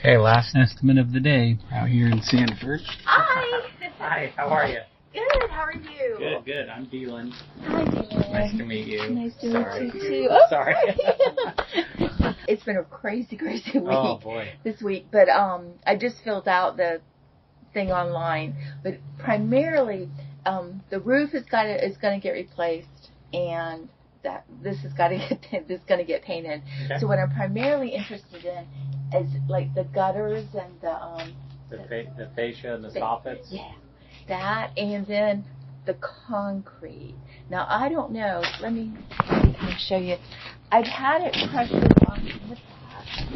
Okay, last estimate of the day out here in Sanford. Hi. Hi, how are you? Good. How are you? Good, good. I'm Dylan. Hi, Dylan. Nice to meet you. Nice to Sorry. meet you too. Oh. Sorry. It's been a crazy week. Oh boy. This week, but I just filled out the thing online. But primarily, the roof is going to get replaced, and this is going to get painted. Okay. So what I'm primarily interested in is like the gutters and the fascia and the soffits. Yeah, that, and then the concrete. Now I don't know. Let me kind of show you. I've had it pressured on in the past.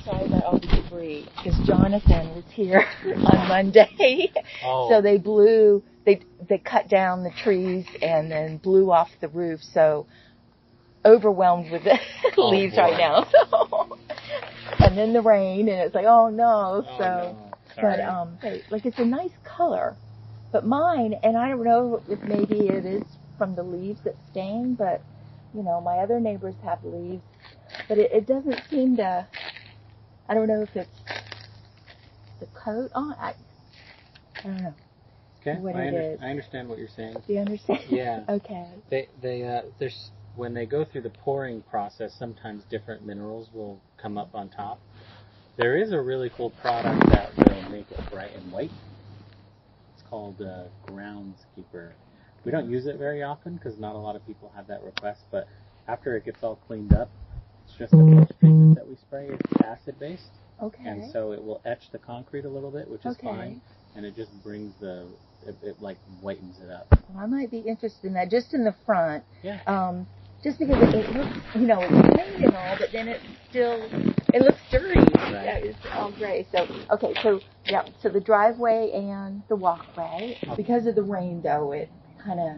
Sorry about all the debris, because Jonathan was here on Monday. Oh. So they cut down the trees and then blew off the roof. So overwhelmed with the leaves right now. So, and then the rain, and it's like, oh no. Oh, so, no. Sorry. But like it's a nice color, but mine, and I don't know if maybe it is from the leaves that's staying, but you know, my other neighbors have leaves, but it doesn't seem to. I don't know if it's the coat on. I don't know. Okay. What it is. I understand what you're saying. Do you understand? Yeah. Okay. There's when they go through the pouring process, sometimes different minerals will come up on top. There is a really cool product that will make it bright and white. It's called Groundskeeper. We don't use it very often because not a lot of people have that request, but after it gets all cleaned up, it's just a post treatment that we spray. It's acid-based. Okay. And so it will etch the concrete a little bit, which is Okay. fine, and it just brings it like whitens it up. Well, I might be interested in that, just in the front. Yeah. Just because it looks, you know, it's clean and all, but then it looks dirty. Right. Yeah, it's all gray. So, okay, so the driveway and the walkway, because of the rain though, it kind of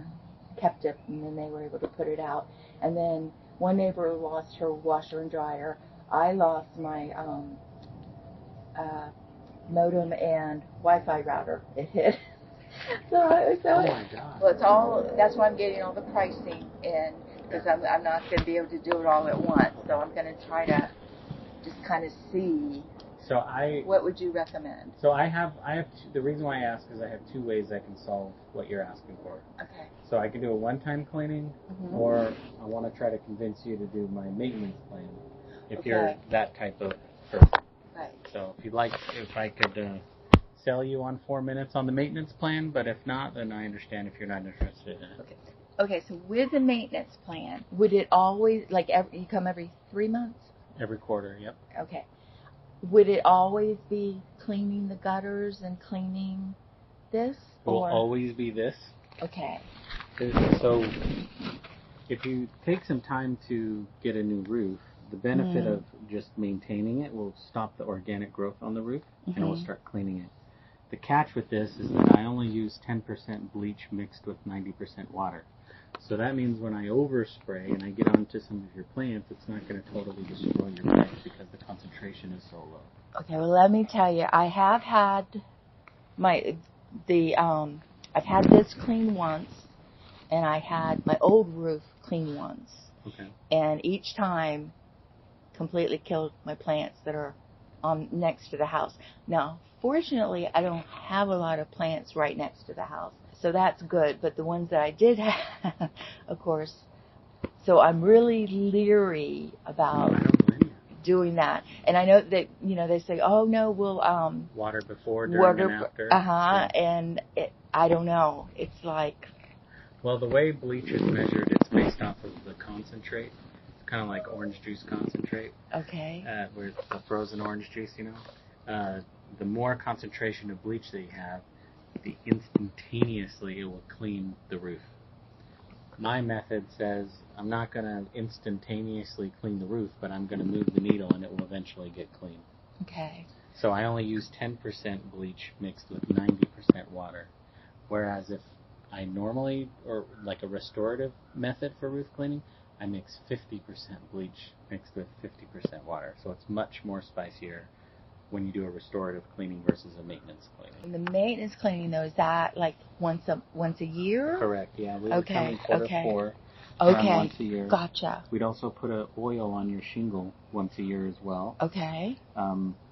kept it, and then they were able to put it out. And then one neighbor lost her washer and dryer. I lost my modem and Wi-Fi router. It hit. Oh my God. Well, it's all. That's why I'm getting all the pricing in, because I'm not going to be able to do it all at once. So I'm going to try to just kind of see. So what would you recommend? So I have the reason why I ask is I have two ways I can solve what you're asking for. Okay. So I can do a one-time cleaning, or I want to try to convince you to do my maintenance plan, if you're that type of person. Right. So if I could sell you on 4 minutes on the maintenance plan, but if not, then I understand if you're not interested in it. Okay, so with the maintenance plan, would it always, like, you come every 3 months? Every quarter, yep. Okay. Would it always be cleaning the gutters and cleaning this? It will always be this. Okay. So if you take some time to get a new roof, the benefit of just maintaining it will stop the organic growth on the roof, and it will start cleaning it. The catch with this is that I only use 10% bleach mixed with 90% water. So that means when I overspray and I get onto some of your plants, it's not going to totally destroy your plants because the concentration is so low. Okay, well, let me tell you, I have had I've had this cleaned once, and I had my old roof cleaned once. Okay. And each time completely killed my plants that are next to the house. Now, fortunately, I don't have a lot of plants right next to the house, so that's good. But the ones that I did have, of course, so I'm really leery about doing that. And I know that, you know, they say, oh no, we'll water before, during, and after. And I don't know. It's like, well, the way bleach is measured, it's based off of the concentrate. Kind of like orange juice concentrate. Okay. Where it's the frozen orange juice, you know. The more concentration of bleach that you have, the instantaneously it will clean the roof. My method says I'm not going to instantaneously clean the roof, but I'm going to move the needle and it will eventually get clean. Okay. So I only use 10% bleach mixed with 90% water. Whereas if I normally, or like a restorative method for roof cleaning, I mix 50% bleach mixed with 50% water. So it's much more spicier when you do a restorative cleaning versus a maintenance cleaning. And the maintenance cleaning, though, is that like once a year? Correct, yeah. We would come in quarter 4. Okay. once a year. Gotcha. We'd also put a oil on your shingle once a year as well. Okay.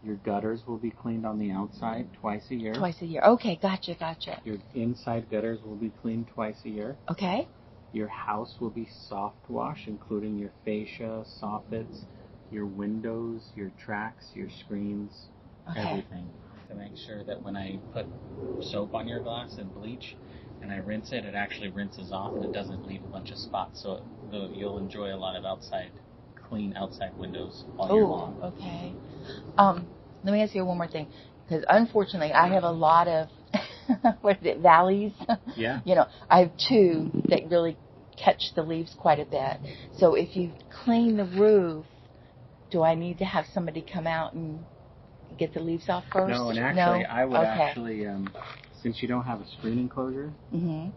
Your gutters will be cleaned on the outside twice a year. Twice a year. Okay, gotcha. Your inside gutters will be cleaned twice a year. Okay. Your house will be soft washed, including your fascia, soffits, your windows, your tracks, your screens, everything. To make sure that when I put soap on your glass and bleach and I rinse it, it actually rinses off and it doesn't leave a bunch of spots. So you'll enjoy a lot of clean outside windows all year long. Okay. Let me ask you one more thing, because unfortunately I have a lot of valleys. Yeah. I have two that really catch the leaves quite a bit. So if you clean the roof, do I need to have somebody come out and get the leaves off first? No, and actually, I would Okay. Since you don't have a screen enclosure, Mm-hmm.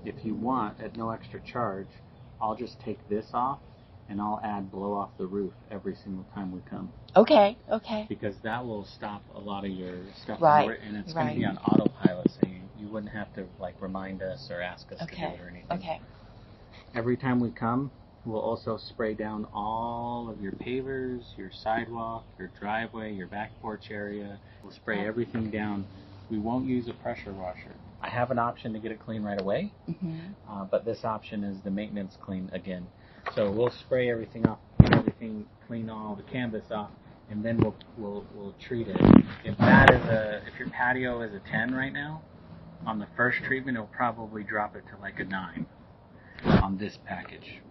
if you want, at no extra charge, I'll just take this off and I'll add blow off the roof every single time we come. Okay. Because that will stop a lot of your stuff. Right. And it's going to be on autopilot, so you wouldn't have to remind us or ask us to do it or anything. Okay. Every time we come, we'll also spray down all of your pavers, your sidewalk, your driveway, your back porch area. We'll spray everything down. We won't use a pressure washer. I have an option to get it clean right away, but this option is the maintenance clean again. So we'll spray everything off, clean all the canvas off, and then we'll treat it. If your patio is a 10 right now, on the first treatment it'll probably drop it to like a 9 on this package.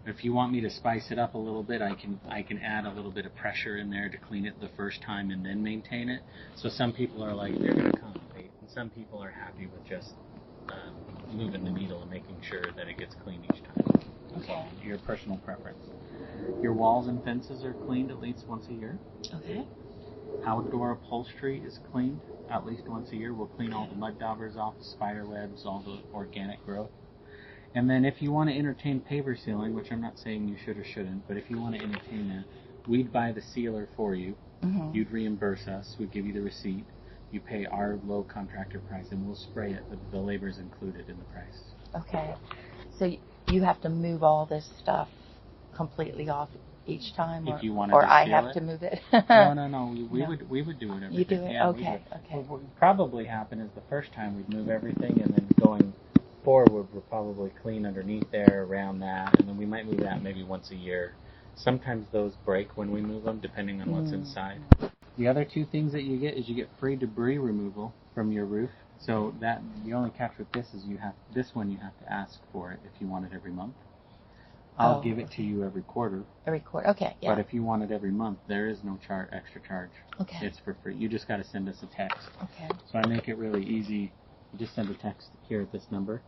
If you want me to spice it up a little bit, I can add a little bit of pressure in there to clean it the first time and then maintain it. So some people are like, they're going to compensate, and some people are happy with just moving the needle and making sure that it gets clean each time. Okay. So your personal preference. Your walls and fences are cleaned at least once a year. Okay. Outdoor upholstery is cleaned at least once a year. We'll clean all the mud daubers off, the spider webs, all the organic growth. And then if you want to entertain paver sealing, which I'm not saying you should or shouldn't, but if you want to entertain that, we'd buy the sealer for you. Mm-hmm. You'd reimburse us. We'd give you the receipt. You pay our low contractor price, and we'll spray it. The labor's included in the price. Okay. So you have to move all this stuff completely off each time, if you or wanted to I seal have it. to move it? No. We would do it every You do day. it? Yeah, Okay. What would probably happen is the first time we'd move everything, and then going forward we'll probably clean underneath there, around that, and then we might move that maybe once a year. Sometimes those break when we move them, depending on what's inside. The other two things that you get is you get free debris removal from your roof. So that the only catch with this is you have to ask for it if you want it every month. I'll give it to you every quarter. Every quarter, okay, yeah. But if you want it every month, there is no extra charge. Okay. It's for free. You just got to send us a text. Okay. So I make it really easy. You just send a text here at this number.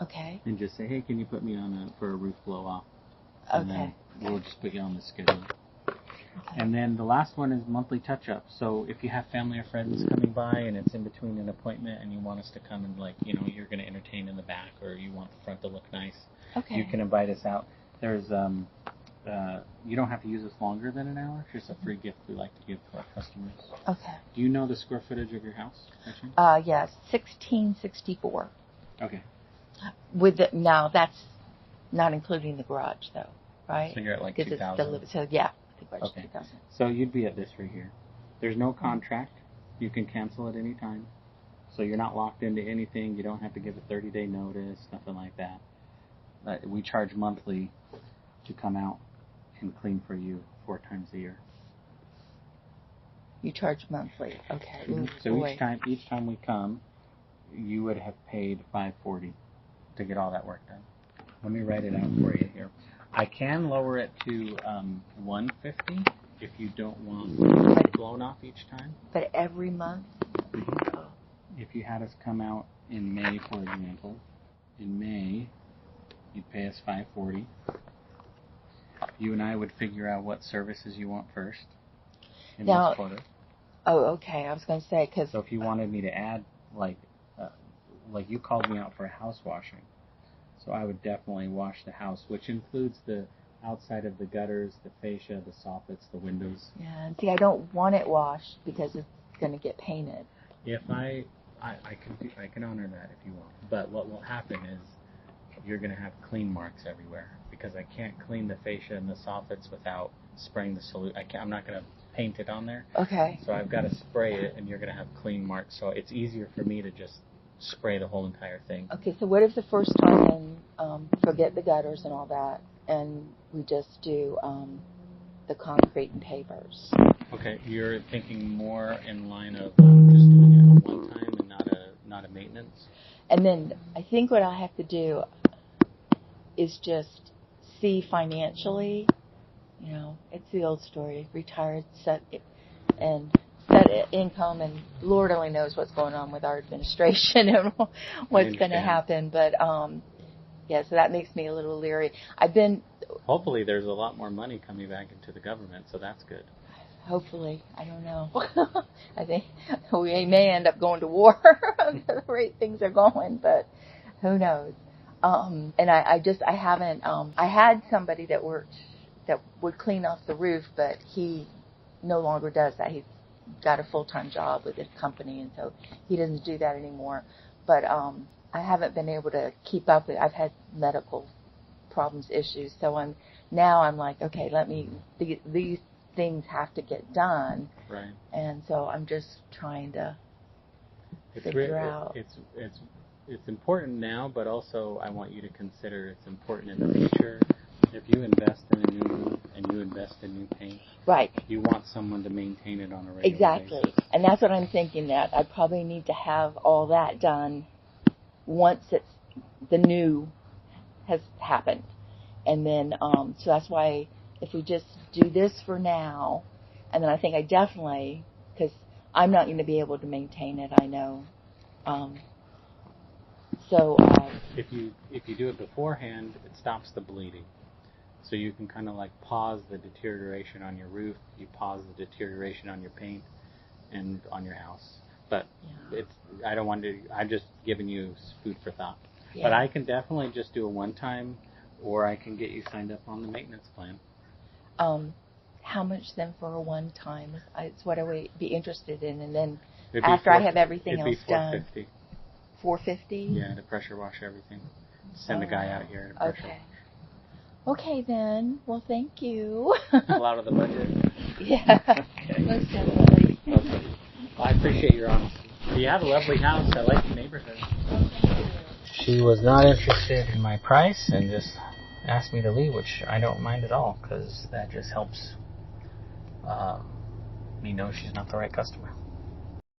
Okay. And just say, hey, can you put me on for a roof blow off? And Okay. then we'll just put you on the schedule. Okay. And then the last one is monthly touch-up. So if you have family or friends coming by and it's in between an appointment and you want us to come and you're going to entertain in the back, or you want the front to look nice, okay, you can invite us out. There's you don't have to use this longer than an hour. It's just a free gift we like to give to our customers. Okay. Do you know the square footage of your house? Yes, 1664. Okay. Now that's not including the garage though, right? So you're at like 2,000. So yeah, the garage okay. 2,000. So you'd be at this right here. There's no contract. You can cancel at any time. So you're not locked into anything. You don't have to give a 30-day notice, nothing like that. We charge monthly to come out and clean for you 4 times a year. You charge monthly, okay. Mm-hmm. So each time we come, you would have paid $540 to get all that work done. Let me write it out for you here. I can lower it to $150 if you don't want it blown off each time. But every month? Mm-hmm. If you had us come out in May, for example, in May, you'd pay us $540. You and I would figure out what services you want first in this quarter. Oh, okay. I was going to say, because... So if you wanted me to add, like you called me out for a house washing, so I would definitely wash the house, which includes the outside of the gutters, the fascia, the soffits, the windows. Yeah, and see, I don't want it washed because it's going to get painted. If I can honor that if you want. But what will happen is, you're going to have clean marks everywhere because I can't clean the fascia and the soffits without spraying the solution. I'm not going to paint it on there. Okay. So I've got to spray it, and you're going to have clean marks. So it's easier for me to just spray the whole entire thing. Okay, so what if the first time, forget the gutters and all that, and we just do the concrete and pavers? Okay, you're thinking more in line of just doing it at one time and not a maintenance? And then I think what I have to do is just see financially, you know, it's the old story, retired, set income, and Lord only knows what's going on with our administration and what's going to happen. But, yeah, so that makes me a little leery. Hopefully there's a lot more money coming back into the government, so that's good. Hopefully. I don't know. I think we may end up going to war the rate things are going, but who knows. And I haven't, I had somebody that would clean off the roof, but he no longer does that. He's got a full-time job with his company, and so he doesn't do that anymore. But I haven't been able to keep up with it. I've had medical problems, issues, so I'm like, okay, these things have to get done. Right. And so I'm just trying to figure out. It's important now, but also I want you to consider it's important in the future. If you invest in a new roof and you invest in new paint, right, you want someone to maintain it on a regular exactly basis. And that's what I'm thinking, that I probably need to have all that done once the new has happened. And then so that's why if we just do this for now, and then I think I definitely, because I'm not going to be able to maintain it, I know. If you do it beforehand, it stops the bleeding. So you can kind of like pause the deterioration on your roof, you pause the deterioration on your paint and on your house. But I don't want to. I'm just giving you food for thought. Yeah. But I can definitely just do a one-time, or I can get you signed up on the maintenance plan. How much then for a one-time? It's what I would be interested in, and then after I have everything else done. $450. Yeah, to pressure wash everything. Send a guy out here to pressure. Okay then. Well, thank you. A lot of the budget. Yeah. Okay. Most definitely. Okay. Well, I appreciate your honesty. You have a lovely house. I like the neighborhood. She was not interested in my price and just asked me to leave, which I don't mind at all because that just helps me know she's not the right customer.